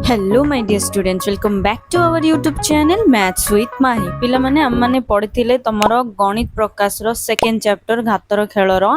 Hello my dear students welcome back to our YouTube channel maths with Mahi पिला माने हम माने पढ़िथिले तमरो गणित प्रकाश रो सेकंड चैप्टर घातर खेल रो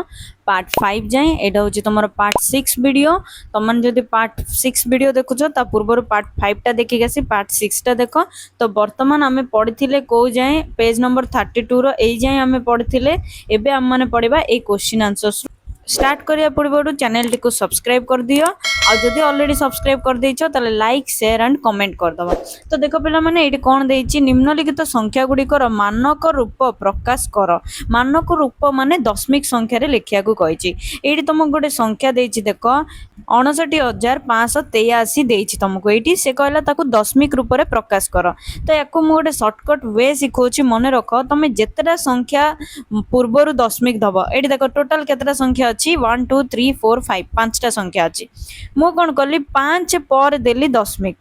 पार्ट 5 जाए एडा होची तमरो पार्ट 6 वीडियो तमन जदी पार्ट 6 वीडियो देखुछो ता पूर्वर पार्ट 5 टा देखि गसी पार्ट 6 टा देखो तो वर्तमान हमें पढ़िथिले को जाए पेज नंबर 32 रो एई जाए हमें पढ़िथिले एबे हम माने पढ़िबा ए क्वेश्चन आंसर्स स्टार्ट करिया पूर्व चैनल टी सब्सक्राइब कर दियो आ जदि ऑलरेडी सब्सक्राइब कर देइछो ताले लाइक शेयर एंड कमेंट कर दबो। तो देखो पिला माने एटी कोन देइछि निम्नलिखित संख्या गुड़िकर मानक रूप प्रकाश कर। मानक रूप माने दशमिक संख्या रे लिखिया को कहिछि। एटी तुमको गोटे संख्या देइछि देखो 59,583 देइछि तुमको एटी से कहला ताकू दशमिक रूप रे प्रकाश कर। तो याको मु गोटे शॉर्टकट वे सिखोछि मने रखो तमे जेतरा संख्या पूर्वरु दशमिक दबो एटी देखो टोटल केतरा संख्या अछि 1 2 3 4 5 पांचटा संख्या अछि मु कोन करली 5 पर देली दशमिक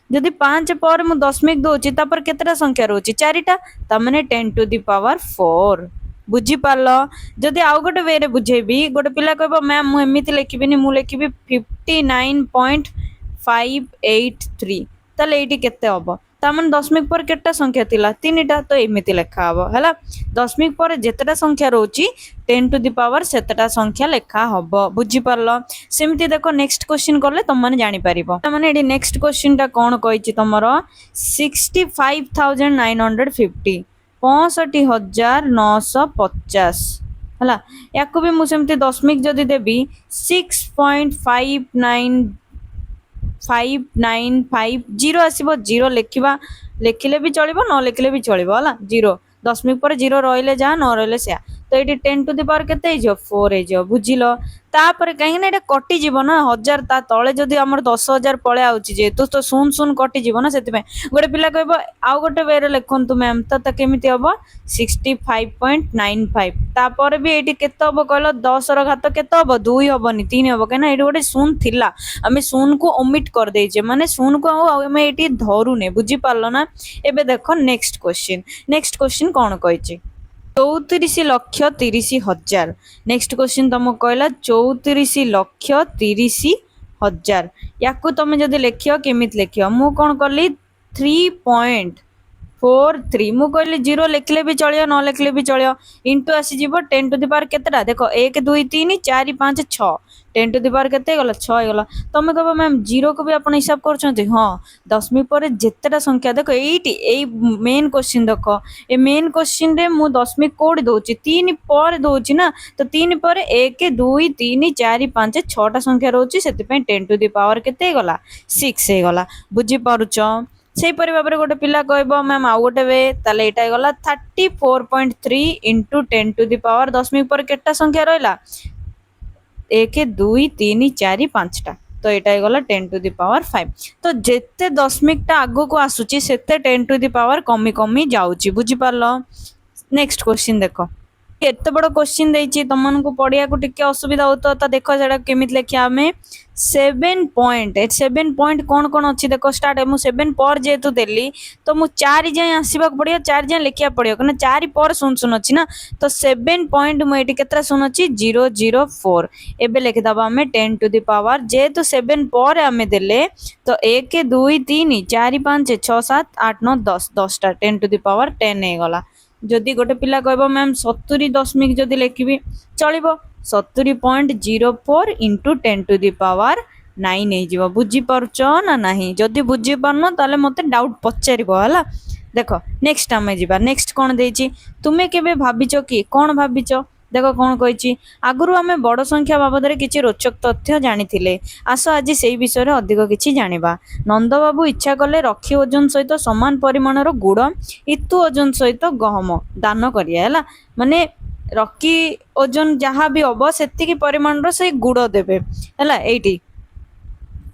जदि 5 पर मु दशमिक दोची तापर केतरा संख्या रोची चारिटा त माने 10 टू द पावर 4 बुझी पारलो। जदि आउ गोटे वे रे बुझेबी गोटे पिला कहबो मैम मु एमिति लिखिबिनी मु लिखिबी 59.583 तले एटी केते हबो तामन दशमिक पर केटा संख्या थिला तीनटा तो एमिति लेखा हबो हला दशमिक पर जेतटा संख्या रोची 10 टू द पावर सेतटा संख्या लेखा हबो बुझी पारलो। सेमिति देखो नेक्स्ट क्वेश्चन करले तुम माने जानि परिबो माने एडी नेक्स्ट क्वेश्चन टा कोन कहिछि तमरो 65,950 65,950 हला याको भी मु सेमिति दशमिक जदि देबी 6.5950 आसीबो जीरो लिखिबा लिखिले भी चलिबो न लिखिले भी चलिबो हला जीरो दशमिक पर जीरो रहिले जा न रहिले से तो ये 10 टू द पावर केते हो 4 हो बुझिलो तापर कहीं ना कटि जीव ना 1000 ता तले जदि हमर 10,000 पळे आउची जे तो सुन सुन कटि जीव ना सेति गोटे पिला कहबो आउ गोटे वे रे लिखंतु मैम त केमिति हबो 65.95 तापर भी एटी केते हबो कहलो 10 रो घात केते हबो 2 हबोनी 3 हबो केना एटी गोटे शून थिला हमें शून को ओमिट कर देइजे माने शून को हमें एटी धरुने बुझी पारलो ना। एबे देखो नेक्स्ट क्वेश्चन कोन कहिछि 34,30,000 नेक्स्ट क्वेश्चन तुमको कहला 34,30,000 याकू तुम जदि लिखियो केमिति लिखियो मु कोन करली 3.43 मु कहली जीरो लिखले भी चलियो न लिखले भी चलियो इंटू आसी जीवो 10 टू द पावर केतेटा देखो 1 2 3 4 5 6 10 टू द पावर केते गला 6 गला तुम कहबो मैम जीरो को भी अपन हिसाब करछंती हां दशमिक पर जेतेटा संख्या देखो एटी ए मेन क्वेश्चन देखो ए मेन क्वेश्चन रे मु दशमिक कोड दोची 3 पर दोची ना तो 3 पर 1 2 3 4 5 6 टा संख्या रोची सेति पे 10 टू द पावर केते गला 6 हे गला बुझी पारुचो से परि बाबरे गोटे पिला कहबो मैम आउ गोटे वे ताले एटा गला 34.3 into 10 टू द पावर दशमिक पर केटा संख्या रहला 1 2 3 4 5 टा तो एटा गला 10 टू द पावर 5 तो जेते दशमिक टा आगो को आसुची सेते 10 टू द पावर कमी कमी जाउची बुझी पारलो। नेक्स्ट क्वेश्चन देखो एते बड़ क्वेश्चन देइची तमन को पढ़िया को टिके असुविधा होतो त देखो जेडा केमित लेखिया हमें 7 पॉइंट कोन कोन अछि देखो स्टार्ट मु 7 पर जेतु देली तो मु 4 जाय आसीबा पड़ियो 4 जाय लेखिया पड़ियो कने 4 पर सुन सुन अछि ना तो 7 पॉइंट मु एटी केतरा सुन अछि 004 एबे लेखि दबा हमें 10 टू द पावर जेतु 7 पर हमें देले तो 1 2 3 4 5 6 7 8 9 10 10 टा 10 टू द पावर 10 हे गला जदि गोटे पिला कहबो मैम 70 दशमिक जदि लेखिबी चलिबो 70.04 into 10 टू द पावर 9 हे जीवो बुझी परचो ना नाही जदि बुझी परनो ताले मते डाउट पचारिबो हला देखो नेक्स्ट हमें जीबा नेक्स्ट कोन देइची तुमे केबे भाबिचो कि कोन भाबिचो देखो कोन कहिची आगुरु हमें बड़ संख्या बाबद रे किछि रोचक तथ्य जानिथिले आसो आज सेही विषय रे अधिक किछि जानिबा। नंद बाबू इच्छा कले रखी ओजन सहित समान परिमाणर गुड़ इतु ओजन सहित गहम दान करिया हला माने रखी ओजन जहाँ भी हम से परिमाण से गुड़ देवे है एटी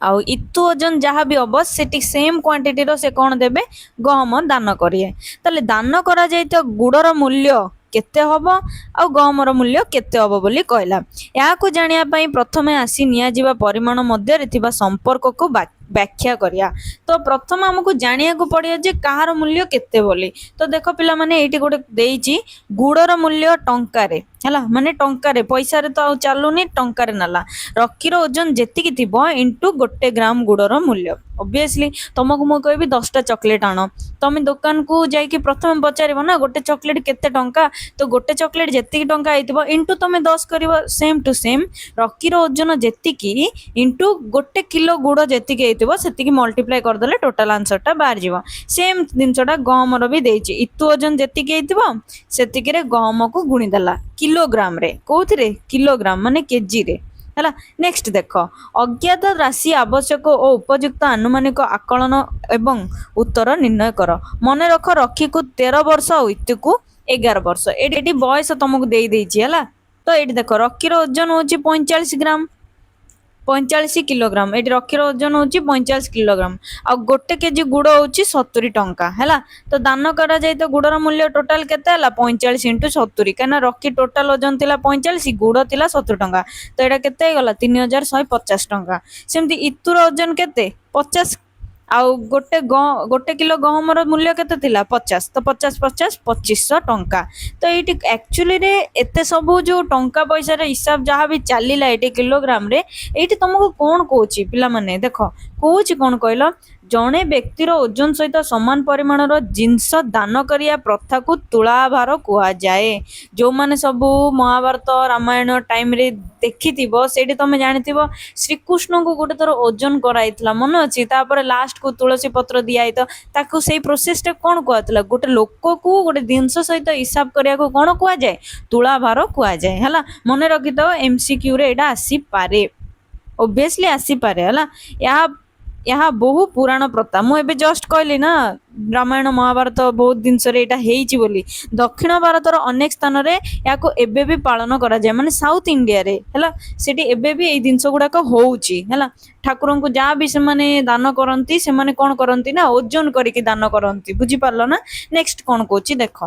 आउ इतु ओजन जहाँ भी हम से सेम क्वांटिटी रो से कौन देवे गहम दान करिए ताले दान करा जाय तो गुड़र मूल्य केते हबो आ गहमर मूल्य केते हबो बोली कहला या को जानिया पई प्रथमे आसी निया जीवा परिमाण मध्य रे थिबा संपर्क को व्याख्या करिया तो प्रथम हमको जानिया को पड़िया जे कहार मूल्य केते बोली तो देखो पिला माने एटी गोटे देइची गुड़र मूल्य टंका रे ହେଲା ମାନେ ଟଙ୍କାରେ ପଇସାରେ ତ ଆଉ ଚାଲୁନି ଟଙ୍କାରେ ନେଲା ରକିର ଓଜନ ଯେତିକି ଥିବ ଇଣ୍ଟୁ 1 ଗ୍ରାମ ଗୁଡ଼ର ମୂଲ୍ୟ ଅବଭିୟସଲି ତମକୁ ମୁଁ କହିବି 10ଟା ଚକୋଲେଟ ଆଣ ତମେ ଦୋକାନକୁ ଯାଇକି ପ୍ରଥମେ ପଚାରିବ ନା ଗୋଟେ ଚକୋଲେଟ କେତେ ଟଙ୍କା ତ ଗୋଟେ ଚକୋଲେଟ ଯେତିକି ଟଙ୍କା ହେଇଥିବ ଇଣ୍ଟୁ ତମେ 10 କରିବ ସେମ୍ ଟୁ ସେମ୍ ରକିର ଓଜନ ଯେତିକି ଇଣ୍ଟୁ 1 କିଲୋ ଗୁଡ଼ ଯେତିକି ହେଇଥିବ ସେତିକି ମଲ୍ଟିପ୍ଲାଏ କରିଦେଲେ ଟୋଟାଲ ଆନ୍ସରଟା ବାହାରିଯିବ ସେମ୍ ଜିନିଷଟା ଗହମର ବି ଦେଇଛି ଇତୁ ଓଜନ ଯେତିକି ହେଇଥିବ ସେତିକିରେ ଗହମକୁ ଗୁଣିଦେଲା କିଲୋଗ୍ରାମରେ କୋଉଥିରେ କିଲୋଗ୍ରାମ ମାନେ କେଜିରେ ହେଲା ନେକ୍ସଟ ଦେଖ ଅଜ୍ଞାତ ରାଶି ଆବଶ୍ୟକ ଓ ଉପଯୁକ୍ତ ଆନୁମାନିକ ଆକଳନ ଏବଂ ଉତ୍ତର ନିର୍ଣ୍ଣୟ କର ମନେ ରଖ ରକିକୁ 13 ବର୍ଷ ଆଉ ଇତୁକୁ 11 ବର୍ଷ ଏଠି ବୟସ ତମକୁ ଦେଇଛି ହେଲା ତ ଏଠି ଦେଖ ରକିର ଓଜନ ହଉଛି 45 ଗ୍ରାମ 45 କିଲୋଗ୍ରାମ ଏଠି ରକିର ଓଜନ ହଉଛି 45 କିଲୋଗ୍ରାମ ଆଉ 1 କେଜି ଗୁଡ଼ ହଉଛି 70 ଟଙ୍କା ହେଲା ତ ଦାନ କରାଯାଇଥିବା ଗୁଡ଼ର ମୂଲ୍ୟ ଟୋଟାଲ କେତେ ହେଲା 45 ଇଣ୍ଟୁ 70 କାହିଁକିନା ରକି ଟୋଟାଲ ଓଜନ ଥିଲା 45 ଗୁଡ଼ ଥିଲା 70 ଟଙ୍କା ତ ଏଇଟା କେତେ ହେଇଗଲା 3150 ଟଙ୍କା ସେମିତି ଇତୁର ଓଜନ କେତେ 50 ଆଉ ଗୋଟେ କିଲୋ ଗହମର ମୂଲ୍ୟ କେତେ ଥିଲା 50 ତ 50 50 2500 ଟଙ୍କା ତ ଏଇଠି ଆକ୍ଚୁଆଲିରେ ଏତେ ସବୁ ଯୋଉ ଟଙ୍କା ପଇସାର ହିସାବ ଯାହା ବି ଚାଲିଲା ଏଠି କିଲୋଗ୍ରାମରେ ଏଇଠି ତମକୁ କଣ କହୁଛି ପିଲାମାନେ ଦେଖ କହୁଛି କଣ କହିଲ ଜଣେ ବ୍ୟକ୍ତିର ଓଜନ ସହିତ ସମାନ ପରିମାଣର ଜିନିଷ ଦାନ କରିବା ପ୍ରଥାକୁ ତୁଳାଭାର କୁହାଯାଏ ଯୋଉମାନେ ସବୁ ମହାଭାରତ ରାମାୟଣ ଟାଇମରେ ଦେଖିଥିବ ସେଇଠି ତମେ ଜାଣିଥିବ ଶ୍ରୀକୃଷ୍ଣଙ୍କୁ ଗୋଟେ ଥର ଓଜନ କରାଯାଇଥିଲା ମନେ ଅଛି ତାପରେ ଲାଷ୍ଟକୁ ତୁଳସୀ ପତ୍ର ଦିଆହେଇଥିବ ତାକୁ ସେଇ ପ୍ରୋସେସଟା କଣ କୁହାଯାଇଥିଲା ଗୋଟେ ଲୋକକୁ ଗୋଟେ ଜିନିଷ ସହିତ ହିସାବ କରିବାକୁ କଣ କୁହାଯାଏ ତୁଳାଭାର କୁହାଯାଏ ହେଲା ମନେ ରଖିଥାଅ MCQରେ ଏଇଟା ଆସିପାରେ ଓବିୟସଲି ଆସିପାରେ ହେଲା ଏହା ବହୁ ପୁରାଣ ପ୍ରଥା ମୁଁ ଏବେ ଜଷ୍ଟ କହିଲି ନା ରାମାୟଣ ମହାଭାରତ ବହୁତ ଜିନିଷରେ ଏଇଟା ହେଇଛି ବୋଲି ଦକ୍ଷିଣ ଭାରତର ଅନେକ ସ୍ଥାନରେ ଏହାକୁ ଏବେ ବି ପାଳନ କରାଯାଏ ମାନେ ସାଉଥ ଇଣ୍ଡିଆରେ ହେଲା ସେଠି ଏବେ ବି ଏଇ ଜିନିଷ ଗୁଡାକ ହଉଛି ହେଲା ଠାକୁରଙ୍କୁ ଯାହା ବି ସେମାନେ ଦାନ କରନ୍ତି ସେମାନେ କଣ କରନ୍ତି ନା ଓଜନ କରିକି ଦାନ କରନ୍ତି ବୁଝିପାରିଲ ନା ନେକ୍ସଟ କଣ କହୁଛି ଦେଖ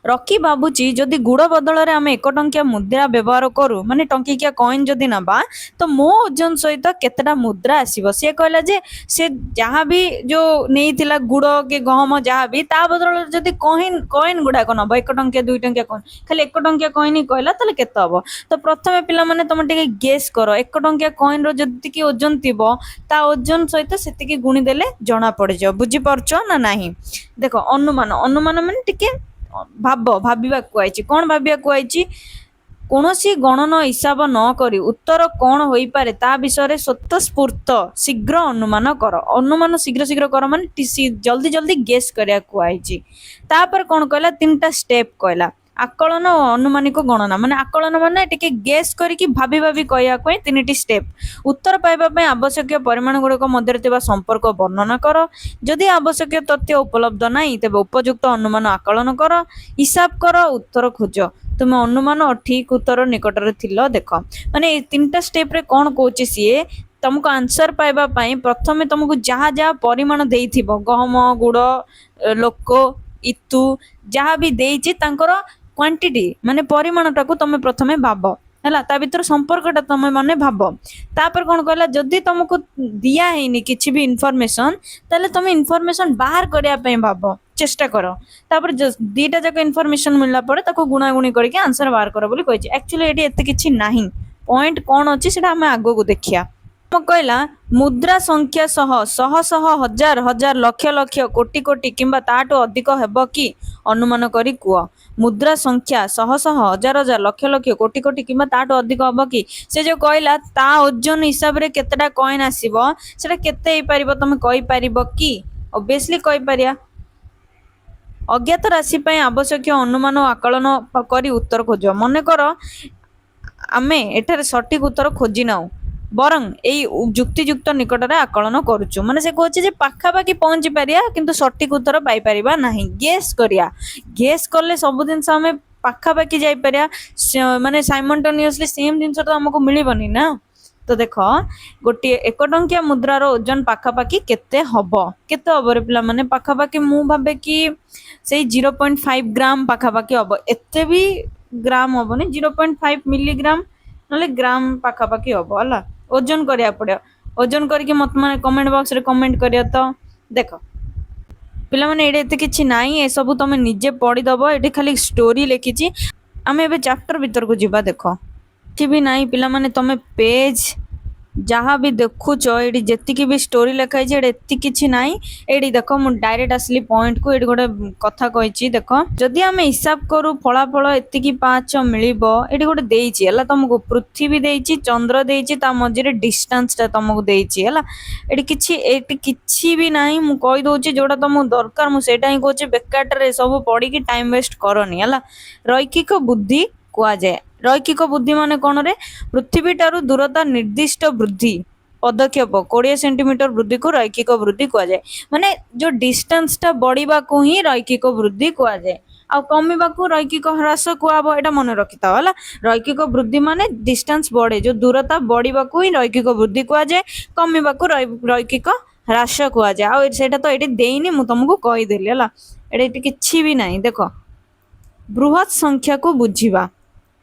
ରକି ଭାବୁଛି ଯଦି ଗୁଡ଼ ବଦଳରେ ଆମେ 1 ଟଙ୍କିଆ ମୁଦ୍ରା ବ୍ୟବହାର କରୁ ମାନେ ଟଙ୍କିକିଆ କଏନ ଯଦି ନେବା ତ ମୋ ଓଜନ ସହିତ କେତେଟା ମୁଦ୍ରା ଆସିବ ସିଏ କହିଲା ଯେ ସେ ଯାହା ବି ଯୋଉ ନେଇଥିଲା ଗୁଡ଼ କି ଗହମ ଯାହା ବି ତା ବଦଳରେ ଯଦି କଏନ ଗୁଡାକ ନବ 1 ଟଙ୍କିଆ 2 ଟଙ୍କିଆ କଏନ ଖାଲି 1 ଟଙ୍କିଆ କଏନ ହିଁ କହିଲା ତାହେଲେ କେତେ ହବ ତ ପ୍ରଥମେ ପିଲାମାନେ ତମେ ଟିକେ ଗେସ୍ କର 1 ଟଙ୍କିଆ କଏନର ଯେତିକି ଓଜନ ଥିବ ତା ଓଜନ ସହିତ ସେତିକି ଗୁଣି ଦେଲେ ଜଣା ପଡିଯିବ ବୁଝିପାରୁଛ ନା ନାହିଁ ଦେଖ ଅନୁମାନ ମାନେ ଟିକେ ଭାବିବାକୁ ଆଇଛି କଣ ଭାବିବାକୁ ଆଇଛି କୌଣସି ଗଣନ ହିସାବ ନ କରି ଉତ୍ତର କଣ ହୋଇପାରେ ତା ବିଷୟରେ ସ୍ୱତଃସ୍ଫୂର୍ତ୍ତ ଶୀଘ୍ର ଅନୁମାନ କର ଅନୁମାନ ଶୀଘ୍ର କର ମାନେ ଜଲ୍ଦି ଜଲ୍ଦି ଗେସ୍ କରିବାକୁ ଆଇଛି ତାପରେ କଣ କହିଲା 3ଟା ଷ୍ଟେପ୍ କହିଲା ଆକଳନ ଓ ଅନୁମାନିକ ଗଣନା ମାନେ ଆକଳନ ମାନେ ଟିକେ ଗେସ୍ କରିକି ଭାବି କହିବା ପାଇଁ 3ଟି ଷ୍ଟେପ୍ ଉତ୍ତର ପାଇବା ପାଇଁ ଆବଶ୍ୟକୀୟ ପରିମାଣ ଗୁଡ଼ିକ ମଧ୍ୟରେ ଥିବା ସମ୍ପର୍କ ବର୍ଣ୍ଣନା କର ଯଦି ଆବଶ୍ୟକୀୟ ତଥ୍ୟ ଉପଲବ୍ଧ ନାହିଁ ତେବେ ଉପଯୁକ୍ତ ଅନୁମାନ ଆକଳନ କର ହିସାବ କର ଉତ୍ତର ଖୋଜ ତୁମେ ଅନୁମାନ ଓ ଠିକ ଉତ୍ତର ନିକଟରେ ଥିଲ ଦେଖ ମାନେ ଏଇ 3ଟା ଷ୍ଟେପ୍ରେ କଣ କହୁଛି ସିଏ ତମକୁ ଆନ୍ସର ପାଇବା ପାଇଁ ପ୍ରଥମେ ତମକୁ ଯାହା ଯାହା ପରିମାଣ ଦେଇଥିବ ଗହମ ଗୁଡ଼ ଲୋକ ଇତୁ ଯାହା ବି ଦେଇଛି ତାଙ୍କର କ୍ୱାଣ୍ଟିଟି ମାନେ ପରିମାଣଟାକୁ ତମେ ପ୍ରଥମେ ଭାବ ହେଲା ତା ଭିତରେ ସମ୍ପର୍କଟା ତମେ ମାନେ ଭାବ ତାପରେ କଣ କହିଲା ଯଦି ତମକୁ ଦିଆ ହେଇନି କିଛି ବି ଇନଫର୍ମେସନ ତାହେଲେ ତମେ ଇନଫର୍ମେସନ ବାହାର କରିବା ପାଇଁ ଭାବ ଚେଷ୍ଟା କର ତାପରେ 2ଟା ଯାକ ଇନଫର୍ମେସନ ମିଳିଲା ପରେ ତାକୁ ଗୁଣାଗୁଣି କରିକି ଆନ୍ସର ବାହାର କର ବୋଲି କହିଛି ଆକ୍ଚୁଆଲି ଏଠି ଏତେ କିଛି ନାହିଁ ପଏଣ୍ଟ କଣ ଅଛି ସେଟା ଆମେ ଆଗକୁ ଦେଖିବା କହିଲା ମୁଦ୍ରା ସଂଖ୍ୟା ଶହ ହଜାର ହଜାର ଲକ୍ଷ ଲକ୍ଷ କୋଟି କୋଟି କିମ୍ବା ତାଠୁ ଅଧିକ ହେବ କି ଅନୁମାନ କରି କୁହ ମୁଦ୍ରା ସଂଖ୍ୟା ଶହ ହଜାର ହଜାର ଲକ୍ଷ ଲକ୍ଷ କୋଟି କୋଟି କିମ୍ବା ତାଠୁ ଅଧିକ ହେବ କି ସେ ଯୋଉ କହିଲା ତା ଓଜନ ହିସାବରେ କେତେଟା କଏନ ଆସିବ ସେଟା କେତେ ହେଇପାରିବ ତମେ କହିପାରିବ କି ଅବଭିୟସଲି କହିପାରିବା ଅଜ୍ଞାତ ରାଶି ପାଇଁ ଆବଶ୍ୟକୀୟ ଅନୁମାନ ଓ ଆକଳନ କରି ଉତ୍ତର ଖୋଜ ମନେକର ଆମେ ଏଠାରେ ସଠିକ ଉତ୍ତର ଖୋଜି ନାଉ ବରଂ ଏଇ ଯୁକ୍ତିଯୁକ୍ତ ନିକଟରେ ଆକଳନ କରୁଛୁ ମାନେ ସେ କହୁଛି ଯେ ପାଖାପାଖି ପହଞ୍ଚି ପାରିବା କିନ୍ତୁ ସଠିକ ଉତ୍ତର ପାଇପାରିବା ନାହିଁ ଗେସ୍ କଲେ ସବୁ ଜିନିଷ ଆମେ ପାଖାପାଖି ଯାଇପାରିବା ମାନେ ସାଇମଲ୍ଟେନିୟସଲି ସେମ୍ ଜିନିଷ ତ ଆମକୁ ମିଳିବନି ନା ତ ଦେଖ ଗୋଟିଏ 1 ଟଙ୍କିଆ ମୁଦ୍ରାର ଓଜନ ପାଖାପାଖି କେତେ ହବ ରେ ପିଲାମାନେ ପାଖାପାଖି ମୁଁ ଭାବେ କି ସେଇ 0.5 ଗ୍ରାମ ପାଖାପାଖି ହବ ଏତେ ବି ଗ୍ରାମ ହବନି 0.5 ମିଲିଗ୍ରାମ ନହେଲେ ଗ୍ରାମ ପାଖାପାଖି ହବ ହେଲା ଓଜନ କରିବାକୁ ପଡିବ ଓଜନ କରିକି ମତେ ମାନେ କମେଣ୍ଟ ବକ୍ସରେ କମେଣ୍ଟ କରିବ ତ ଦେଖ ପିଲାମାନେ ଏଇଟା ଏତେ କିଛି ନାହିଁ ଏସବୁ ତମେ ନିଜେ ପଢିଦବ ଏଠି ଖାଲି ଷ୍ଟୋରି ଲେଖିଛି आमे एबे चैप्टर भीतर को जीवा देख कि भी नहीं पिला माने तमे पेज जहाँ भी देखुच ये जी भी स्टोरी लिखाई एति किछि नाई एडी देख मु डायरेक्ट आसली पॉइंट को एडी गोटे कथा कहिछि देख जदि आमे हिसाब करू फलाफल एति 5 मिलिबो एडी गोटे देइछि हला तुमको पृथ्वी देइछि चंद्र देइछि ता मझिरे डिस्टेंस ता तुमको देइछि हला एटी किछि भी नाई मु कहि दोछि जोटा तुमको दरकार मु सेटा ही कहछि बेकारटरे सब पढ़ी की टाइम वेस्ट करनी हला रैखिक बुद्धि कुआ जाए रैखिक बुद्धि माने कौन रे पृथ्वी ठारू दूरता निर्दिष्ट वृद्धि पदक्षेप 20 सेंटीमीटर वृद्धि को रैखिक वृद्धि कुआ जाए माने जो डिस्टेंस टा बढ़िबा को ही रैखिक वृद्धि कुआ जाए आ कमिबा को रैखिक ह्रास कुआबो एटा मन रखिता हला रैखिक वृद्धि माने डिस्टेंस बढ़े जो दूरता बढ़िबा को ही रैखिक वृद्धि कुआ जाए कमिबा को रैखिक ह्रास कुआ जाए आ सेटा तो एटी देइनी मु तुमको कहि देली हला एटी किछि भी नाही देखो बृहत संख्या को बुझीबा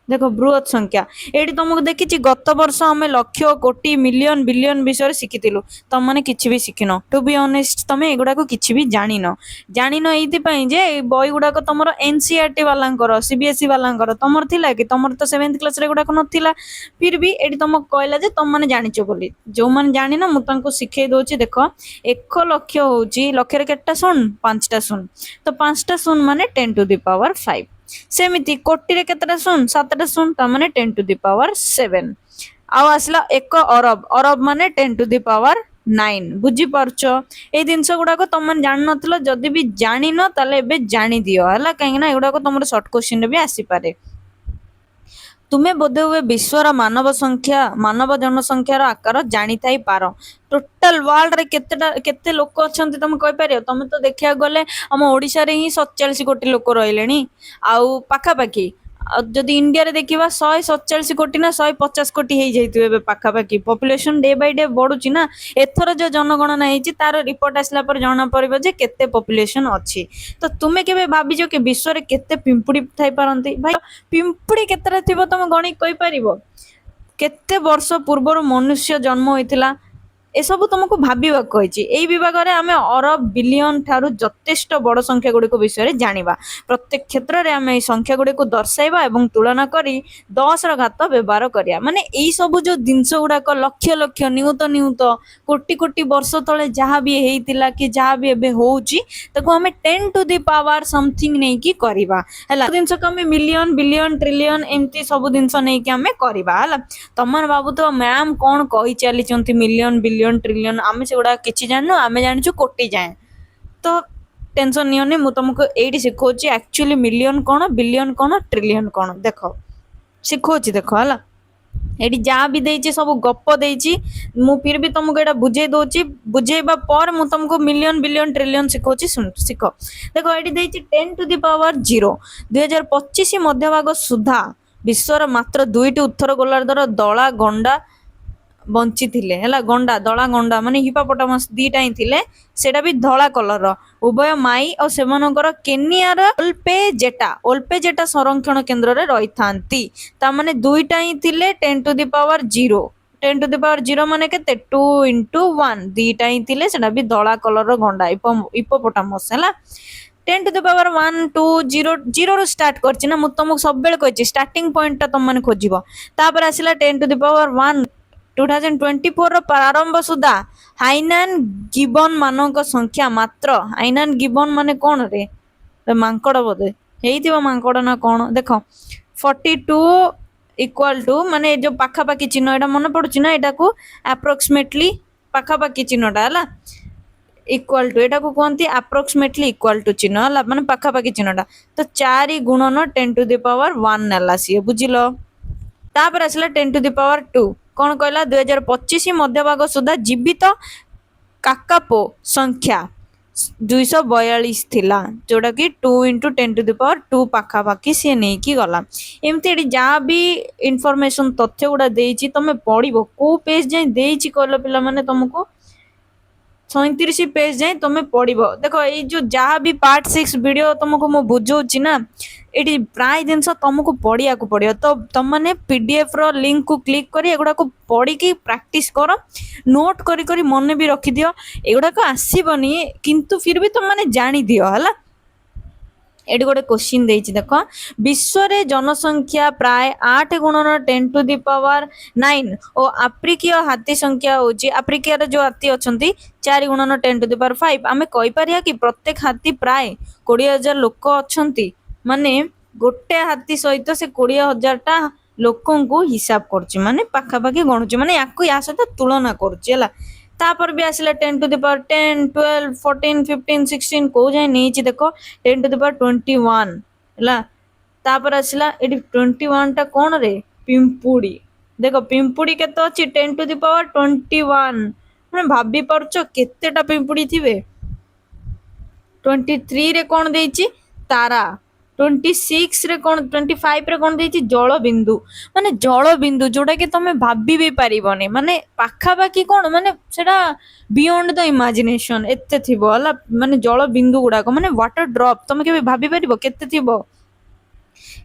देख बृहत संख्या ये तुमको देखी गत वर्ष आम लक्ष कोटी मिलियन बिलियन विषय शिखी तुम मैंने किसी भी शिखिन टू बी ऑनेस्ट तुम एगुड़ा किसी भी जानिन जानिन ये बही गुड़ाक तुम एनसीईआरटी वाला सीबीएसई वाला तुम थिला कि तुम तो 7th क्लास गुड़ाक नाला फिर भी ये तुमको कहला जे तुम मैंने जानिच बोली जो मैंने जानिन मुझे शिखे दूसरी देख 1 लक्ष हूँ लक्ष केटा शून 5टा शून तो 5टा शून माने 10⁵ सेमिति कोटी रे केतटा शून 7टा शून ता माने 10⁷ आउ आसला 1 अरब अरब माने 10⁹ बुझी पारछ ए जिनस गुडा को तुम जान नथलो जदी भी जानि न ताले एबे जानि दियो हला काहे ना एगुडा को तुमर शॉर्ट क्वेश्चन रे भी आसी पारे तुम्हें बोधे हुए विश्वर मानव जनसंख्यार आकार जानी थाई पार टोटाल वर्ल्ड रे केते लोक अछंती तुम कहि पारियो तुम तो देखिया गले हम ओडिसा रे ही 47 कोटी लोक रहिलेनी आउ पाखा पाखी जदि इंडिया रे देखिबा 147 कोटी ना 150 कोटी हे जाइतिबे पाखा पाखी पॉपुलेशन डे बाय डे बढ़ुची ना एथर जो जनगणना हेची तार रिपोर्ट आसला पर जाना परिबो जे केते पॉपुलेशन अछि तो तुमे केबे भाबिजो कि विश्व रे केते पिंपुड़ी थाई पारंती भाई पिंपुड़ी केतरा थिबो तुम गणी कहि परिबो केते वर्ष पूर्व मनुष्य जन्म होइतिला ए सब तुमको भाविबा कहिछि एई विभाग रे आमे अरब बिलियन ठारू जथेष्ट बड़ संख्या गुडी को विषय रे जानिबा प्रत्येक क्षेत्र रे आमे संख्या गुडी को दर्शाइबा एवं तुलना करी 10 र घात व्यवहार करिया माने एई सब जो दिनस गुडा को लक्ष लक्ष नियुत कोटी कोटी वर्ष तळे जहा भी हेइतिला कि जहा भी एबे होउची ताको आमे 10⁻⁴ समथिंग नै की करिबा हला दिनस को आमे मिलियन बिलियन ट्रिलियन एम्ति सब दिनस नै की आमे करिबा हला तमन बाबू तो मैम कोन कहि चाली चंती मिलियन बिलियन ट्रिलियन आम से गुड़ा किसी जानू आम जानु कोटी जाए तो टेंशन नहीं मुझे तुमको ये शिखौची एक्चुअली मिलियन कौन बिलियन कौन ट्रिलियन कौन देख शिखौची देख है ये जहाँ भी देती सब गप देती मु फिर भी तुमको यहाँ बुझे दूची बुझेबा पर मु तुमको मिलियन बिलियन ट्रिलियन शिखौची शिख देख ये देती 10⁻0 2025 मध्यभाग सुधा विश्वर मात्र 2टी उत्तर गोलार्धर दला गंडा बंची थिले हला गंडा दला गंडा माने हिप्पोपोटामस दीटा ही थिले सेटा भी धला कलर उभय माई और सेमानकर केनियार ओल्पेजेटा संरक्षण केंद्र रे रही थांती ता माने दुईटा ही थिले 10⁻0 10⁻0 माने केते 2 × 1 दीटा ही थिले सेटा भी धला कलर गंडा हिप्पोपोटामस हला 10⁻1 2 0 0 रो स्टार्ट करछि ना मु तुमको सब बेले कहछि स्टार्टिंग पॉइंट ता तुम माने खोजिबो तापर आसिला 10⁻1 2024 रो प्रारंभ सुधा हाइनान गिबन मानक संख्या मात्र हाइनान गिबन माने कोन रे मांकड़ बोधे हेइथिबो मांकड़ ना कोन देखो 42 इक्वल टू माने जो पाखा पाखी चिन्ह एटा मन पडुची ना एटा को अप्रोक्सीमेटली पाखा पाखी चिन्हटा हला इक्वल टू एटा को कहंती अप्रोक्सीमेटली इक्वल टू चिन्ह हला माने पाखा पाखी चिन्हटा तो 4 गुणन 10⁻1 नेला सी बुझिलो तापर आसला 10⁻2 कौन कहला 2025 मध्यभाग सुधा जीवित काकापो संख्या 242 थिला जोड़ा कि 2 × 10⁻2 पाखा पाखी सी नहीं की गला एमती जहाँ भी इनफॉरमेशन तथ्य गुड़ा देइछि तमे पढ़िबो को पेज जाय देइछि कहलो पिला माने तुमको 37 पेज जाए तुम पढ़ो देख ये जो जहाँ भी पार्ट 6 वीडियो तुमको मु बुझौछि ना ये प्राय जिनस तुमको पढ़िया को पड़ो तो तुम मैंने पीडीएफ रो लिंक को क्लिक कर एगुड़ा को पढ़ी की प्रैक्टिस कर नोट करी मन भी रखी दियो एगुड़ा को आसीबनी किंतु फिर भी तुम मैंने जानी दियो हला एटी गोटे क्वेश्चन देछि देख विश्व रे जनसंख्या प्राय 8 गुणन 10 टू दी पावर 9 और आफ्रिकीय हाथी संख्या होची आफ्रिकीय रे जो हाथी अछंती 4 गुणन 10 टू दी पावर 5 आमे कहि परिया कि प्रत्येक हाथी प्राय 20000 लोक अछंती माने गोटे हाथी सहित से 20000 टा लोकन को हिसाब करछि माने पाखा पाखी गणुछि माने याको या सहित तुलना करछि हला तापर भी आसिला 10 टू द पावर 10 12 14 15 16 को जाय नेछि देखो 10 टू द पावर 21 हला तापर आसिला एडी 21 टा कोन रे पिंपुडी देखो पिंपुडी केतो अछि 10 टू द पावर 21 माने भाबी परछो केतेटा पिंपुडी थिबे 23 रे कोन देछि तारा 26 रे कोन 25 रे कोन देछि जल बिंदु माने जल बिंदु जोटा कि तमे भाबी भी पारिबनी माने पाखा बाकी कोन माने सेटा बियॉन्ड द इमेजिनेशन एते थिबो हला माने जल बिंदु गुडा को माने वाटर ड्रॉप तमे के भाबी पारिबो केते थिबो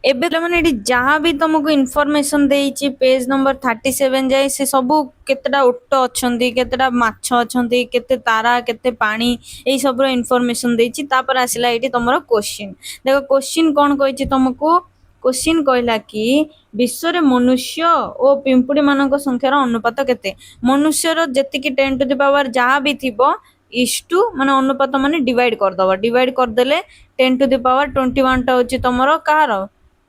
एबे माने एटी जहाँ भी तुमको इनफॉरमेशन देइछि पेज नंबर 37 जाय से सब केतेटा उट्ट अछंती केतेटा माछ अछंती केते तारा केते पानी एई सब रो इनफॉरमेशन देइछि तापर आसिला एटी तमरो क्वेश्चन देखो क्वेश्चन कोन कहिछि तुमको क्वेश्चन कहला कि विश्व रे मनुष्य ओ पिंपुडी मानक संख्यार अनुपात केते मनुष्य रो जेतिकी 10 टू द पावर जहाँ भी थिबो इस टू माने अनुपात माने डिवाइड कर दबो डिवाइड कर देले 10 टू द पावर 21 टा होछि तमरो कार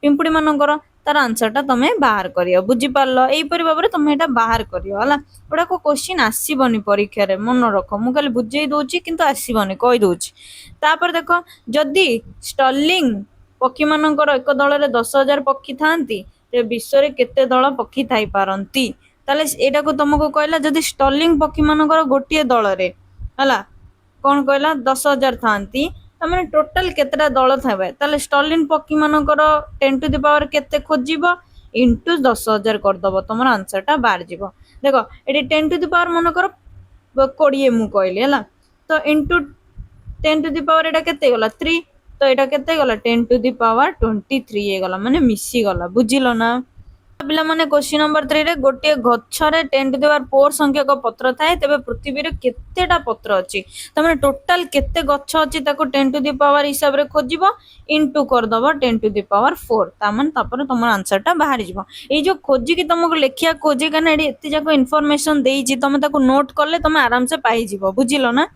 पिंपुडी मानकर तार आंसर टा तमे बाहर करियो बुझी पारलो एई परि बाबरे तमे एटा बाहर करियो हला ओडा को क्वेश्चन आसीबनी परीक्षा रे मन रखो मु खाली बुझेई दोछि किंतु आसीबनी कहि दोछि तापर देखो जदी स्टर्लिंग पक्षी मानकर एक दल रे 10000 पक्षी थांती ते विश्व रे केते दल पक्षी थाई पारंती ताले एटा को तुमको कहला जदी स्टर्लिंग पक्षी मानकर गोटिए दल रे हला कोन कहला 10000 थांती तमने टोटल केतेटा दल थाबे ताले स्टर्लिंग पक्षी मानकर 10 टू द पावर केते खोजिबो इनटू 10000 कर दबो तमर आंसर टा बाहर जिवो देखो एटी 10 टू द पावर मानकर 20 मु कहले हला तो इनटू 10 टू द पावर एटा केते गला 3 तो एटा केते गला 10 टू द पावर 23 हे गला माने मिसी गला बुझिलो ना पिला माने क्वेश्चन नंबर 3 रे गोटे गच्छरे 10 टू द पावर 4 संख्यक पत्र थाए तबे पृथ्वी रे केतेटा पत्र अछि त माने टोटल केते गच्छ अछि ताको 10 टू द पावर हिसाब रे खोजिबो इनटू कर दबो 10 टू द पावर 4 ता माने तापर तमर आंसर टा बाहर जिवो ए जो खोजी कि तुमको लेखिया खोजे कने एडी एते जाको इन्फॉर्मेशन देई छि तमे ताको नोट करले तमे आराम से पाई जिवो बुझिलो ना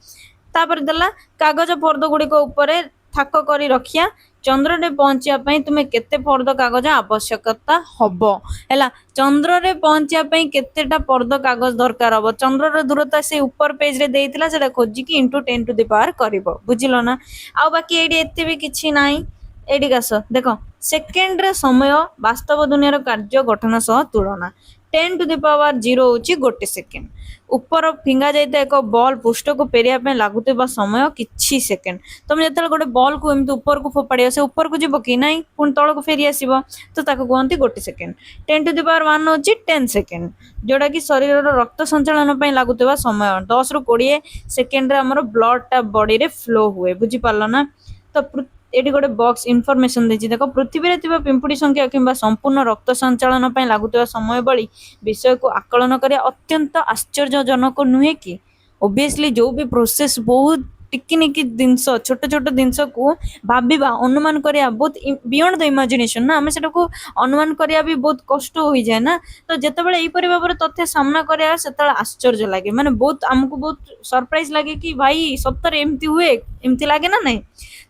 तापर देला कागज फर्द गुडी को ऊपर थाक करी रखिया चंद्र रे पहुंचिया पई तुमे केते फर्द कागज आवश्यकता हबो हैला चंद्र रे पहुंचिया पई केतेटा फर्द कागज दरकार हबो चंद्र रे दूरता से ऊपर पेज रे देइतिला सेटा खोजी कि इनटू 10 टू द पावर करबो बुझिलो ना आ बाकी एडी एते भी किछि नाही एडी गास देखो सेकेंड रे समय वास्तव दुनिया रो कार्य गठन सह तुलना 10 टू द पावर 0 होची गोटे सेकेंड ऊपर फिंगा जाइता एक बॉल पृष्ठ को पेरिया पे लागुतबा समय किछि सेकेंड तुम जतल गोटे बॉल को एमती ऊपर को फोपाड़ियो से ऊपर को जीवो कि नाही पुन तळ को फेरी आसीबो तो ताको कहंती गोटे सेकेंड 10 टू द पावर 1 होची 10 सेकेंड जोडा कि शरीर रो रक्त संचालन पई लागुतबा समय 10 रु 20 सेकेंड रे हमर ब्लड टा बॉडी रे फ्लो हुए बुझी पारलो ना तो एटी गोटे बॉक्स इनफॉरमेशन देछि देखो पृथ्वी रे थिबा पिंपुडी संख्या किंबा संपूर्ण रक्त संचालन पई लागुतबा समय बळी विषय को आकलन करिया अत्यंत आश्चर्यजनक नुहे कि ऑब्वियसली जो भी प्रोसेस बहुत टिकनिकी जिनस छोट छोट जिनस को भाबिबा अनुमान करिया बहुत बियॉन्ड द इमेजिनेशन ना हमें सेटा को अनुमान करिया भी बहुत कष्ट होई जाय ना तो जते बेले एई परि बाबरे तथ्य सामना करिया सेतला आश्चर्य लागे माने बहुत हमको बहुत सरप्राइज लागे कि भाई सत्तर एमती हुए एमती लागे ना नहीं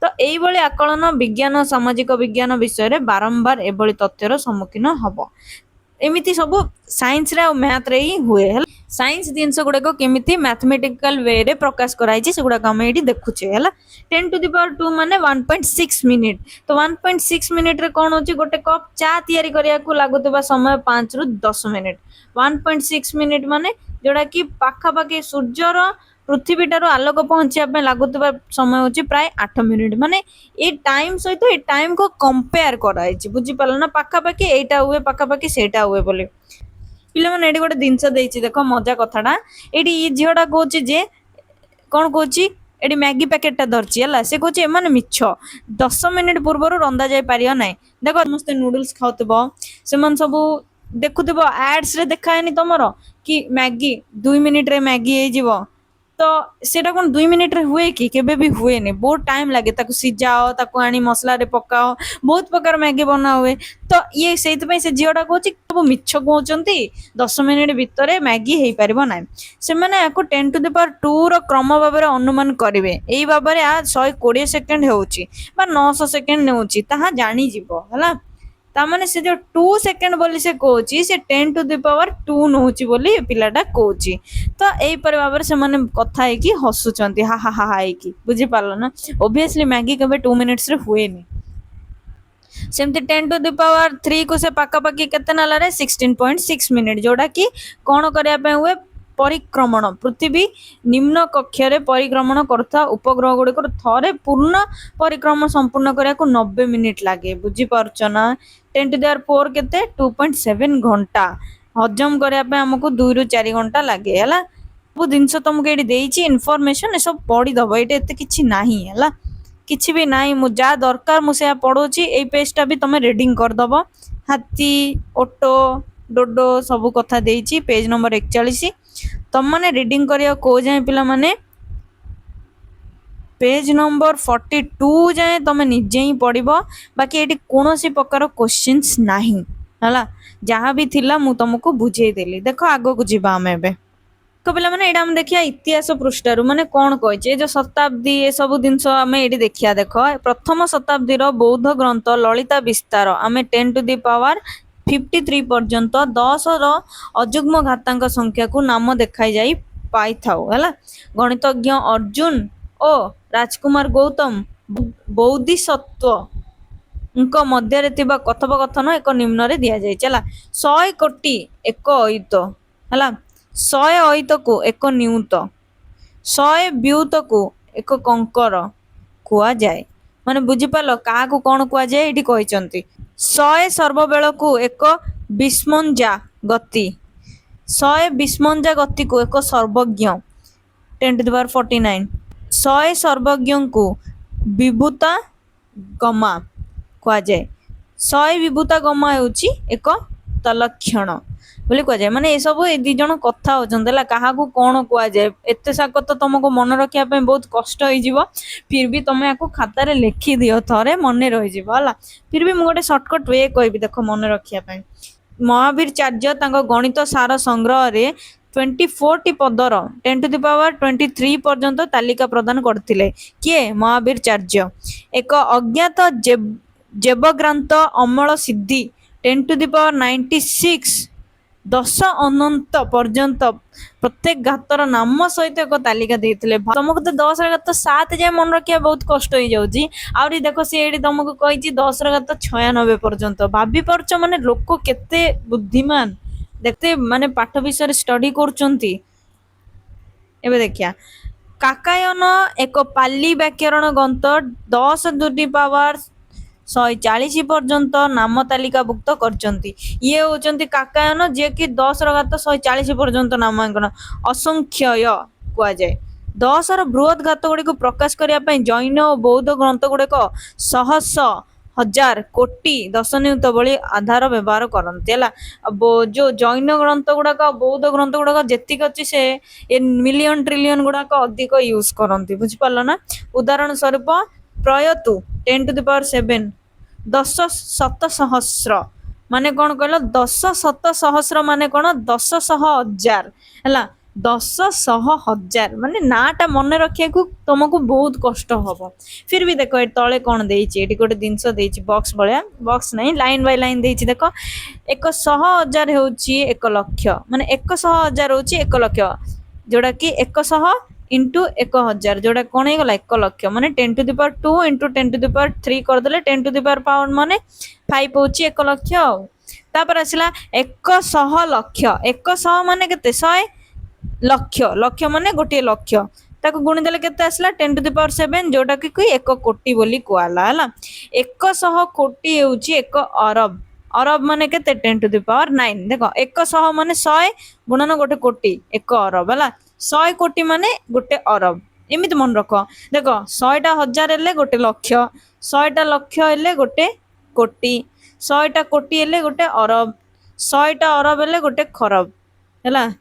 तो एई बळे आकलन विज्ञान सामाजिक विज्ञान विषय रे बारंबार एबळी तथ्यर सम्मुखीन हबो एमिति सब साइंस रे और मैथ रे ही हुए हला साइंस जिनस गुडा को केमिति मैथमेटिकल वे रे प्रकाश कराई छै सेगुडा हम एडी देखुचे हला 10 टू द पावर 2 माने 1.6 मिनिट तो 1.6 मिनिट रे कोन होची गोटे कप चा तयारी करिया को लागुतबा समय 5 रु 10 मिनिट 1.6 मिनिट माने जोडा कि पाखा पाके सूर्य रो पृथ्वी ठारो आलोक पहुंचिया पे लागुतबा समय होची प्राय 8 मिनिट माने ए टाइम सहित ए टाइम को कंपेयर कराई छी बुझी पालो ना पाखा पाके एटा हुए पाखा पाके सेटा हुए बोले पिले माने एडी गोटे दिनस देइछि देखो मजा कथाडा एडी ई झियोडा कहूची जे कोन कहूची एडी मैगी पैकेट टा धरछि हला से कहूची ए माने मिछ 10 मिनिट पूर्वरु रंदा जाय पारियो नै देखो समस्त नूडल्स खाउतबो सेमन सब देखुतबो एड्स रे देखायनी तमरो कि मैगी 2 मिनिट रे मैगी हे जिवो तो सेटा कौन 2 मिनिट रे हुए कि केबे भी हुए नहीं, बहुत टाइम लगे ताको सिजाओ, ताको आनी मसला रे पकाओ, बहुत प्रकार मैगी बना हुए। तो ये से झीटा कौन सब मिछ कहते 10 मिनिट भितर मैगी हो पार ना, से मैंने 10⁻² क्रम भाव अनुमान करेंगे यही भाव में 120 सेकेंड हो 900 सेकेंड नौ जानीज है। तामाने से जो 2 सेकेंड बोली से कहूची से 10⁻² नौ पिलाटा कहूची। तो यही पर भाव से माने कथा है कि हसुचंती हा हा हा है बुझी पारल ना। ओब्वियसली मैगी केबे 2 मिनिट्स रे हुए नहीं। सेमती 10⁻³ को से पाखापाखि केते नाला रे 16.6 मिनिट, जोड़ा कि कौन करया पे हुए परिक्रमण, पृथ्वी निम्न कक्षरे परिक्रमण करता उपग्रह गुड़िक थरे पूर्ण परिक्रमण संपूर्ण करने को 90 मिनिट लगे। बुझी पारछ ना। 10⁻⁴ केते 2.7 घंटा हजम करने आमको 2 ରୁ 4 घंटा लगे है। सब जिनस तुमको ये देती इनफॉरमेशन सब पढ़ीदब, ये एत कि नहीं है किसी भी ना जहाँ दरकार मुझे पढ़ाऊँगी ये पेजटा भी तुम रिडिंग करदब। हाथी ओटो डोडो सब कथा देती पेज नंबर 41 तुम मैंने रिडिंग करिया को जाए पिला माने पेज नंबर 42 जाए तुम निजे ही पढ़। बाकी ये कौन सी प्रकार क्वेश्चंस नहीं है, जहाँ भी थिला मु तुमको बुझेदेली। देख आग को जीवा आम ए पिला माने एटा हम देखिया इतिहास पृष्ठारु माने कौन कहिचे जो शताब्दी ए सब जिनस आम ये देखिया। देख प्रथम शताब्दी बौद्ध ग्रंथ ललिता विस्तार आम 10⁻53 पर्यंत 10 अजुग्म घातांक संख्या को नाम देखा जाई पाई थाउ है। गणितज्ञ अर्जुन ओ राजकुमार गौतम बौद्धिसत्व उनका मध्य कथोपकथन एक निम्न रे दिया जाए। चला 100 कोटी एक अयुत है, 100 अयुत को एक न्यूत, 100 व्यूत को एक कंकर कुआ जाए। माने बुझीपाल क्या कौन कुआ जाए ये कहते 100 सर्वबेल को एक विस्मंजा गति, 100 विस्मंजा गति को एक सर्वज्ञ 10⁻49, 100 सर्वज्ञ को विभूता गमा कुआ जाए। 100 विभूता गमा होची एक तलक्षण बोली कह जाए। माने ये सब ए दी जण कथा होचंद ला काहा को कोन कह जाए एते साक तो तुमको मन रखिया पे बहुत कष्ट होई जीवो, फिर भी तुम याको खाता रे लिखि दियो थरे मन रहि जीवो हला। फिर भी मु गोटे शॉर्टकट वे कहबी देखो मन रखिया पे। महावीरचार्य तांको गणित सार संग्रह रे 24 पदर 10⁻23 पर्यंत तालिका प्रदान करथिले। किए महावीरचार्य। एक अज्ञात जेबग्रांत अमल सिद्धि 10⁻96 10 अनंत पर्यंत प्रत्येक घातर नाम सहित एक तालिका देते। तुमको तो 10⁻7 जाए मन रखा बहुत कष्ट हो जाऊँगी। आहरी देख सी तुमको कही 10⁻96 पर्यंत भाभी पार्छ माने लोक केते बुद्धिमान देखते माने पाठ विषय स्टडी करचंती। एबे देखिया काकायन एक पाली व्याकरण ग्रंथ 10⁻140 पर्यंत नाम तालिकाभुक्त करचंती। ये होचंती काकायन जे कि 10⁻140 पर्यंत नामांकन असंख्य कुआ जाए। 10 बृहत घात गुड़ी को प्रकाश करने जैन और बौद्ध ग्रंथ गुड़िक सहस्र हजार कोटी दशनियुत भली आधार व्यवहार करते है। जो जैन ग्रंथ गुड़ाक बौद्ध ग्रंथ गुड़ाक जी अच्छी से मिलियन ट्रिलियन गुड़ाक अधिक यूज करती बुझिपार ना। उदाहरण स्वरूप प्रयतु 10⁻7 10 शत सहस्र माने कौन कहल 10 शत सहस्र माने कौन 10,000 है। 10,000 माने नाटा मन रखिया को तुमको बहुत कष्ट हम। फिर भी देख तले कौन देती गोटे जिनस बॉक्स भाया बॉक्स नहीं लाइन बाय लाइन देती देख 100,000 होची 1 लक्ष माने 100,000 होची 1 लक्ष जोड़ा कि 100 इंटू 1,000 जोड़ा कौन हो गला 1 लक्ष माने 10⁻2 इंटू 10⁻3 करदे 10⁻5 माने 5 होची 1 लक्ष। तापर आसला 100 लक्ष 100 माने केते 100 लक्ष लक्ष माने गोटे लक्ष ताको गुणी देले केते आसला 10⁻7 जोटा कि 1 कोटी बोली कहला है। 100 कोटी होची 1 अरब अरब माने केते 10⁻9 देखो 100 माने 100 गुणन गोटे कोटी 1 अरब है। 100 कोटी माने गोटे अरब एमिति मन रख देख 100टा हजार हेले गोटे लक्ष 100टा लक्ष हेले गोटे कोटी 100टा कोटी हेले गोटे अरब 100टा अरब हेले गोटे खरब है।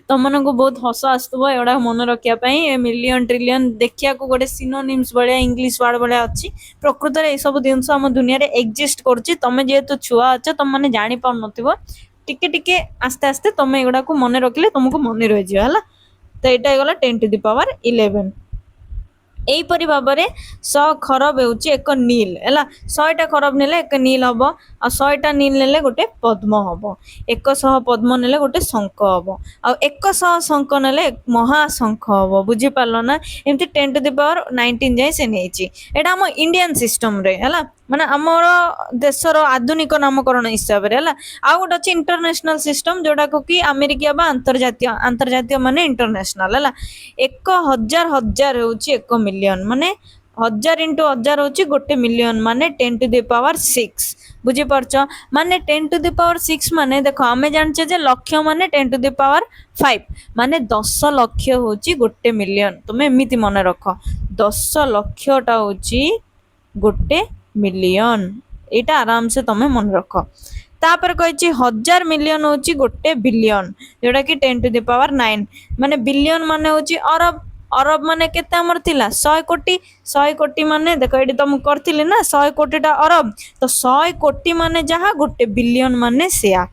ତମମାନଙ୍କୁ ବହୁତ ହସ ଆସୁଥିବ ଏଗୁଡା ମନେ ରଖିବା ପାଇଁ। ମିଲିୟନ ଟ୍ରିଲିୟନ ଦେଖିବାକୁ ଗୋଟେ ସିନୋନିମ୍ସ ଭଳିଆ ଇଂଲିଶ ୱାର୍ଡ ଭଳିଆ ଅଛି। ପ୍ରକୃତରେ ଏସବୁ ଜିନିଷ ଆମ ଦୁନିଆରେ ଏକ୍ଜିଷ୍ଟ କରୁଛି। ତମେ ଯେହେତୁ ଛୁଆ ଅଛ ତମେ ମାନେ ଜାଣିପାରୁନଥିବ, ଟିକେ ଟିକେ ଆସ୍ତେ ଆସ୍ତେ ତମେ ଏଗୁଡାକୁ ମନେ ରଖିଲେ ତମକୁ ମନେ ରହିଯିବ ହେଲା। ତ ଏଇଟା ହେଇଗଲା 10⁻11। এইপରି ଭାବରେ 100 ଖରବ ହେଉଛି ଏକ ନୀଲ ହେଲା। 100ଟା ଖରବ ନେଲେ ଏକ ନୀଲ ହବ, ଆଉ 100ଟା ନୀଲ ନେଲେ ଗୋଟେ ପଦ୍ମ ହବ, 100 ପଦ୍ମ ନେଲେ ଗୋଟେ ଶଙ୍ଖ ହବ, ଆଉ 100 ଶଙ୍ଖ ନେଲେ ମହାଶଙ୍ଖ ହବ। ବୁଝିପାରିଲ ନା? ଏମିତି 10⁻19 ଯାଏ ସେ ନେଇଛି। ଏଇଟା ଆମ ଇଣ୍ଡିଆନ ସିଷ୍ଟମରେ ହେଲା, ମାନେ ଆମର ଦେଶର ଆଧୁନିକ ନାମକରଣ ହିସାବରେ ହେଲା। ଆଉ ଗୋଟେ ଅଛି ଇଣ୍ଟରନ୍ୟାସନାଲ ସିଷ୍ଟମ, ଯୋଉଟାକୁ କି ଆମେରିକା ବା ଆନ୍ତର୍ଜାତୀୟ, ଆନ୍ତର୍ଜାତୀୟ ମାନେ ଇଣ୍ଟରନ୍ୟାସନାଲ ହେଲା। 1000 ହେଉଛି 1 ମିଲିୟନ, ମାନେ 1000 × 1000 ହେଉଛି 1 ମିଲିୟନ, ମାନେ 10⁻6। ବୁଝିପାରୁଛ? ମାନେ 10⁻6 ମାନେ ଦେଖ ଆମେ ଜାଣିଛେ ଯେ ଲକ୍ଷ ମାନେ 10⁵ ମାନେ 10 ଲକ୍ଷ ହେଉଛି 1 ମିଲିୟନ। ତୁମେ ଏମିତି ମନେ ରଖ, 10 ଲକ୍ଷଟା ହେଉଛି 1 ମିଲିୟନ। ଏଇଟା ଆରାମସେ ତମେ ମନେ ରଖ। ତାପରେ କହିଛି 1000 ମିଲିୟନ ହେଉଛି 1 ବିଲିୟନ, ଯୋଉଟା କି 10⁹ ମାନେ ବିଲିୟନ ମାନେ ହେଉଛି ଅରବ। ଅରବ ମାନେ କେତେ ଆମର ଥିଲା? 100 କୋଟି। 100 କୋଟି ମାନେ ଦେଖ ଏଇଠି ତ ମୁଁ କରିଥିଲି ନା, 100 କୋଟିଟା ଅରବ, ତ 100 କୋଟି ମାନେ ଯାହା 1 ବିଲିୟନ ମାନେ ସେୟା।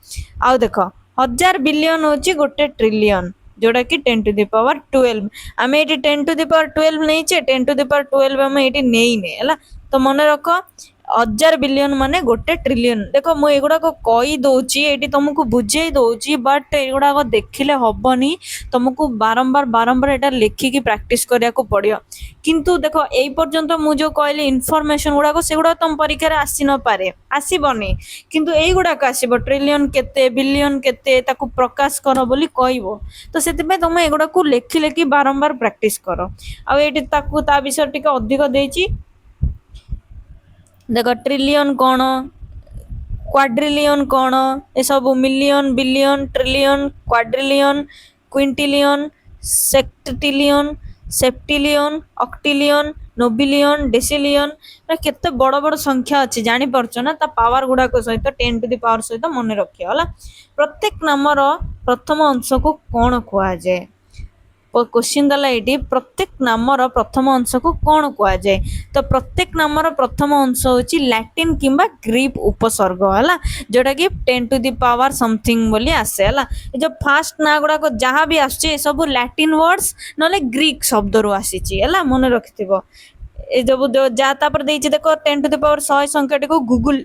ଆଉ ଦେଖ 1000 ବିଲିୟନ ହେଉଛି 1 ଟ୍ରିଲିୟନ, ଯୋଉଟା କି 10⁻12। ଆମେ ଏଇଠି 10⁻12 ନେଇଛେ, 10⁻12 ଆମେ ଏଇଠି ନେଇନେ ହେଲା। ତ ମନେ ରଖ 1000 ବିଲିୟନ ମାନେ 1 ଟ୍ରିଲିୟନ। ଦେଖ ମୁଁ ଏଗୁଡାକ କହି ଦଉଛି, ଏଇଠି ତମକୁ ବୁଝେଇ ଦଉଛି, ବଟ ଏଗୁଡାକ ଦେଖିଲେ ହବନି। ତମକୁ ବାରମ୍ବାର ବାରମ୍ବାର ଏଇଟା ଲେଖିକି ପ୍ରାକ୍ଟିସ କରିବାକୁ ପଡିବ। କିନ୍ତୁ ଦେଖ ଏଇ ପର୍ଯ୍ୟନ୍ତ ମୁଁ ଯୋଉ କହିଲି ଇନଫରମେସନ ଗୁଡାକ, ସେଗୁଡାକ ତମ ପରୀକ୍ଷାରେ ଆସି ନପାରେ, ଆସିବନି, କିନ୍ତୁ ଏଇଗୁଡାକ ଆସିବ। ଟ୍ରିଲିୟନ କେତେ, ବିଲିୟନ କେତେ, ତାକୁ ପ୍ରକାଶ କର ବୋଲି କହିବ। ତ ସେଥିପାଇଁ ତମେ ଏଗୁଡାକୁ ଲେଖି ଲେଖି ବାରମ୍ବାର ପ୍ରାକ୍ଟିସ କର। ଆଉ ଏଇଠି ତାକୁ ତା ବିଷୟରେ ଟିକେ ଅଧିକ ଦେଇଛି। ଦେଖ ଟ୍ରିଲିୟନ କଣ, କ୍ୱାଡ୍ରିଲିୟନ କଣ, ଏସବୁ ମିଲିୟନ, ବିଲିୟନ, ଟ୍ରିଲିୟନ, କ୍ୱାଡ୍ରିଲିୟନ, କ୍ୱିଣ୍ଟିଲିୟନ, ସେକ୍ଟିଲିୟନ, ସେପ୍ଟିଲିୟନ, ଅକ୍ଟିଲିୟନ, ନୋବିଲିୟନ, ଡେସିଲିୟନ, କେତେ ବଡ ବଡ ସଂଖ୍ୟା ଅଛି ଜାଣିପାରୁଛ ନା? ତା ପାୱାର ଗୁଡାକ ସହିତ 10⁻⁴ ସହିତ ମନେ ରଖିବ ହେଲା। ପ୍ରତ୍ୟେକ ନାମର ପ୍ରଥମ ଅଂଶକୁ କଣ କୁହାଯାଏ? क्वेश्चन देला एटी प्रत्येक नामर प्रथम अंश को कौन कुआजाए? तो प्रत्येक नामर प्रथम अंश होची लैटिन किंबा ग्रीक उपसर्ग है, जोटा कि 10⁻⁴ समथिंग बोली आसे है। जो फास्ट ना गुड़ा जहाँ भी आसचे सब लैटिन वर्ड्स नले ग्रीक शब्द रु आसी है, मन रखिथिबो। ए जब जा तापर देछि देखो 10⁻100 संख्याटी को गूगल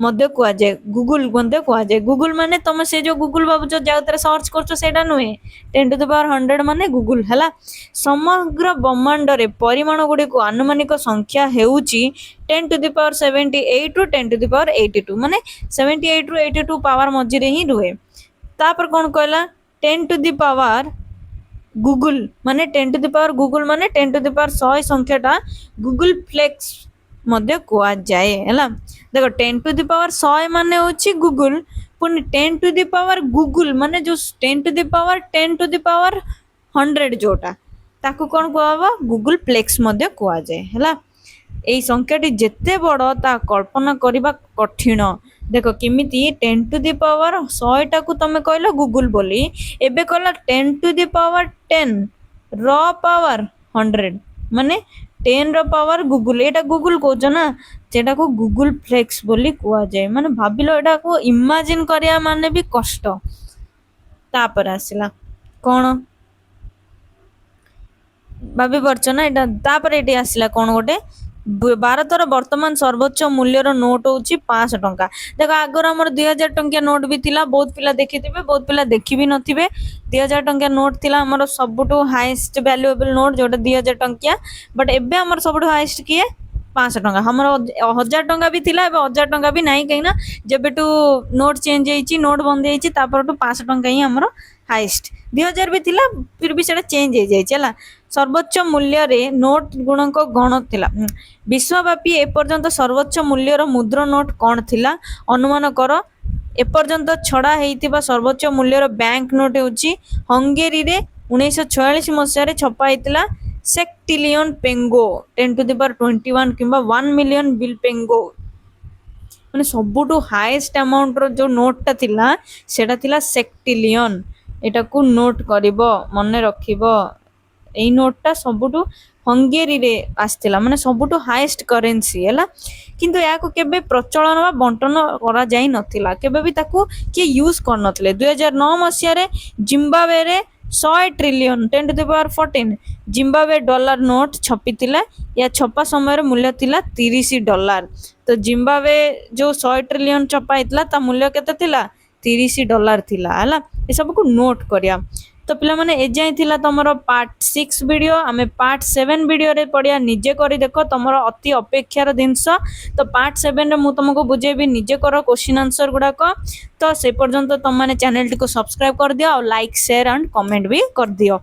मध्य कुआजाए, गूगल मध्य कुआजाए। गूगल माने तुम से जो गूगल भावुच जो सर्च कर सेटा नुहे, 10⁻100 माने गूगल है। समग्र ब्रह्मांड रे परिमाण गुडी को आनुमानिक संख्या हेउची 10⁻78 रु 10⁻82, माने 78 रु 82 पावर मझिरे ही रुहे। तापर कौन कहला 10⁻, गूगल माने 10⁻, गूगल माने 10⁻100 संख्याटा गूगल फ्लेक्स मध्य कुआ जाए है। देखो 10⁻100 माने होची गूगल, पुनी 10⁻, गूगल माने जो 10⁻100 जोटा ताकू कौन कुआ गूगल फ्लेक्स मध्य कुआ जाए है। एई संख्याटी जेते बड़ ता कल्पना करबा कठिन। देखो केमिति 10⁻100 टाकू तमे कहलो गूगल बोली, एबे कहला 10⁻10 र पावर 100 माने 10 रो पावर गूगल, एटा गूगल कहछ ना, जेटा को गूगल फ्लेक्स बोली कुआ जाए। माने भाबिलो एटा को इमेजिन करिया माने भी कष्ट। तापर आसिला कोन भाबी परछ ना एटा। तापर एटी आसिला कोन गोटे भारतर वर्तमान सर्वोच्च मूल्यर नोट होची 500 टंका। देखो आगर हमर 2000 टंकिया नोट भी थिला, बहुत पिला देखिथिबे, बहुत पिला देखि भी नथिबे। 2000 टंकिया नोट थिला हमर सबटू हाईएस्ट वैल्यूएबल नोट, जोटा 2000 टंकिया। बट एबे हमर सबटू हाईएस्ट किए 500 टंका। हमर 1000 टंका भी थिला, एबे 1000 टंका भी नाही, कहिना जेबेटू नोट चेंज हेची, नोट बंद हेची, तापरटू 500 टंका ही हमर हाईएस्ट। 2000 भी थिला, फिर भी सेटा चेंज हे जायछि हला। सर्वोच्च मूल्य रे नोट गुणक गण थिला। विश्वव्यापी एपर्यंत सर्वोच्च मूल्यर मुद्रा नोट कौन थिला अनुमान कर। एपर्यंत छड़ा हेइतिबा सर्वोच्च मूल्यर बैंक नोट होची हंगेरी रे 1946 मसिया रे छपा हेतिला सेक्टिलियन पेंगो 10⁻21 किंबा 1 मिलियन बिल पेंगो। माने सबुठु हाईएस्ट अमाउंट रो जो नोट ता थिला सेटा थिला सेक्टिलियन। ଏଟାକୁ ନୋଟ୍ କରିବ, ମନେ ରଖିବ। ଏଇ ନୋଟଟା ସବୁଠୁ ହଙ୍ଗେରୀରେ ଆସିଥିଲା, ମାନେ ସବୁଠୁ ହାଏଷ୍ଟ କରେନ୍ସି ହେଲା। କିନ୍ତୁ ଏହାକୁ କେବେ ପ୍ରଚଳନ ବା ବଣ୍ଟନ କରାଯାଇ ନଥିଲା, କେବେ ବି ତାକୁ କିଏ ୟୁଜ୍ କରିନଥିଲେ। 2009 ମସିହାରେ ଜିମ୍ବାୱେରେ 100 ଟ୍ରିଲିୟନ 10^14 ଜିମ୍ବାୱେ ଡଲାର ନୋଟ ଛପିଥିଲା। ଏହା ଛପା ସମୟରେ ମୂଲ୍ୟ ଥିଲା $30। ତ ଜିମ୍ବାୱେ ଯୋଉ 100 ଟ୍ରିଲିୟନ ଛପା ହେଇଥିଲା ତା ମୂଲ୍ୟ କେତେ ଥିଲା? $30 ଥିଲା ହେଲା। ଏସବୁକୁ ନୋଟ୍ କରିବା। ତ ପିଲାମାନେ ଏଯାଏଁ ଥିଲା ତମର ପାର୍ଟ 6 ଭିଡ଼ିଓ। ଆମେ ପାର୍ଟ 7 ଭିଡ଼ିଓରେ ପଢ଼ିବା, ନିଜେ କରି ଦେଖ, ତମର ଅତି ଅପେକ୍ଷାର ଜିନିଷ। ତ ପାର୍ଟ 7ରେ ମୁଁ ତମକୁ ବୁଝେଇବି, ନିଜେ କର କ୍ୱେଶ୍ଚିନ୍ ଆନ୍ସର ଗୁଡ଼ାକ। ତ ସେ ପର୍ଯ୍ୟନ୍ତ ତମମାନେ ଚ୍ୟାନେଲଟିକୁ ସବସ୍କ୍ରାଇବ କରିଦିଅ, ଆଉ ଲାଇକ୍ ସେୟାର ଆଣ୍ଡ କମେଣ୍ଟ ବି କରିଦିଅ।